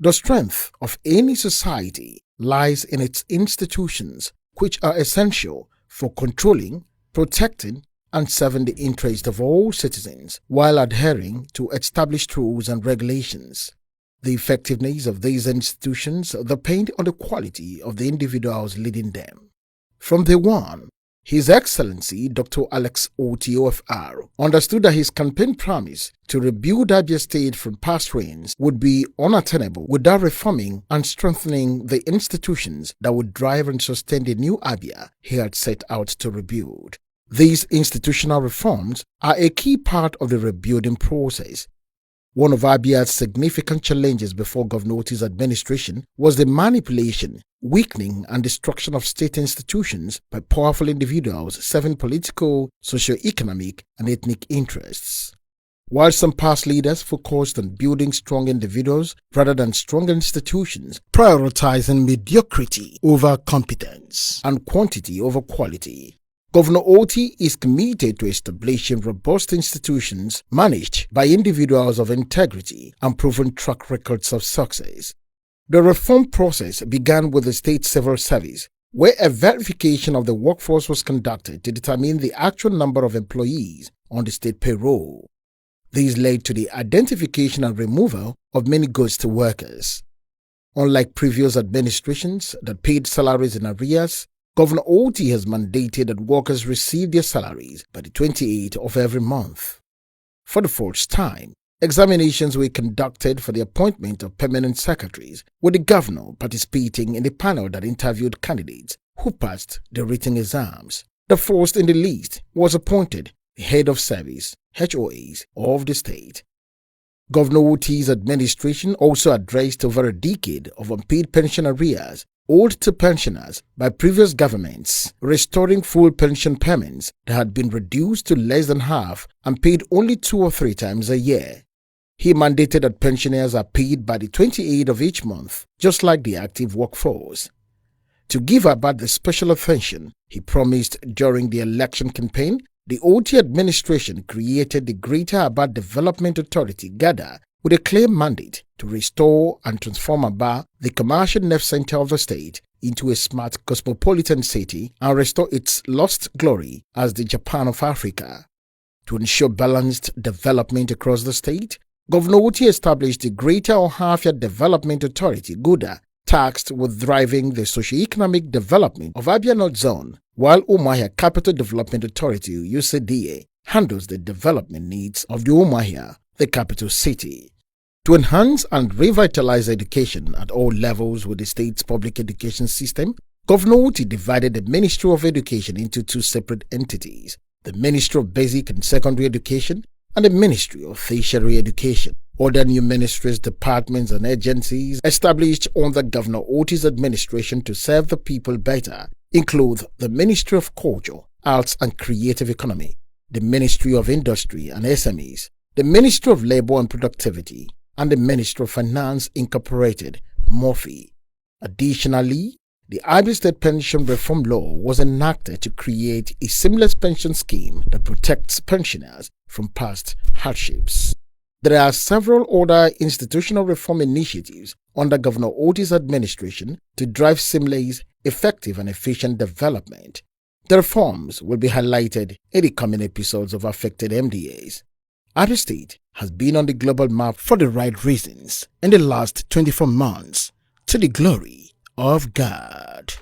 The strength of any society lies in its institutions, which are essential for controlling, protecting, and serving the interests of all citizens while adhering to established rules and regulations. The effectiveness of these institutions depends on the quality of the individuals leading them. From day one, His Excellency Dr. Alex Otti OFR understood that his campaign promise to rebuild Abia State from past reigns would be unattainable without reforming and strengthening the institutions that would drive and sustain the new Abia he had set out to rebuild. These institutional reforms are a key part of the rebuilding process. One of Abia's significant challenges before Governor Otti's administration was the manipulation, weakening, and destruction of state institutions by powerful individuals serving political, socio-economic, and ethnic interests. While some past leaders focused on building strong individuals rather than strong institutions, prioritizing mediocrity over competence and quantity over quality, Governor Otti is committed to establishing robust institutions managed by individuals of integrity and proven track records of success. The reform process began with the State Civil Service, where a verification of the workforce was conducted to determine the actual number of employees on the state payroll. These led to the identification and removal of many ghost workers. Unlike previous administrations that paid salaries in arrears, Governor Otti has mandated that workers receive their salaries by the 28th of every month. For the first time, examinations were conducted for the appointment of permanent secretaries, with the governor participating in the panel that interviewed candidates who passed the written exams. The first in the list was appointed the head of service, HOAs, of the state. Governor Otti's administration also addressed over a decade of unpaid pension arrears owed to pensioners by previous governments, restoring full pension payments that had been reduced to less than half and paid only 2 or 3 times a year. He mandated that pensioners are paid by the 28th of each month, just like the active workforce. To give about the special attention he promised during the election campaign, the Otti administration created the Greater Aba Development Authority (GADA) with a clear mandate to restore and transform Aba, the commercial nerve center of the state, into a smart cosmopolitan city and restore its lost glory as the Japan of Africa. To ensure balanced development across the state, Governor Otti established the Greater Ohafia Development Authority (GODA), tasked with driving the socio-economic development of Abia North Zone, while Umuahia Capital Development Authority (UCDA) handles the development needs of the Umuahia, the capital city. To enhance and revitalize education at all levels with the state's public education system, Governor Otti divided the Ministry of Education into 2 separate entities, the Ministry of Basic and Secondary Education and the Ministry of Tertiary Education. Other new ministries, departments, and agencies established under Governor Otti's administration to serve the people better include the Ministry of Culture, Arts and Creative Economy, the Ministry of Industry and SMEs, the Ministry of Labor and Productivity, and the Ministry of Finance Incorporated, MOFI. Additionally, the Abia State Pension Reform Law was enacted to create a seamless pension scheme that protects pensioners from past hardships. There are several other institutional reform initiatives under Governor Otti's administration to drive seamless, effective, and efficient development. The reforms will be highlighted in the coming episodes of Affected MDAs. Abia State has been on the global map for the right reasons in the last 24 months, to the glory of God.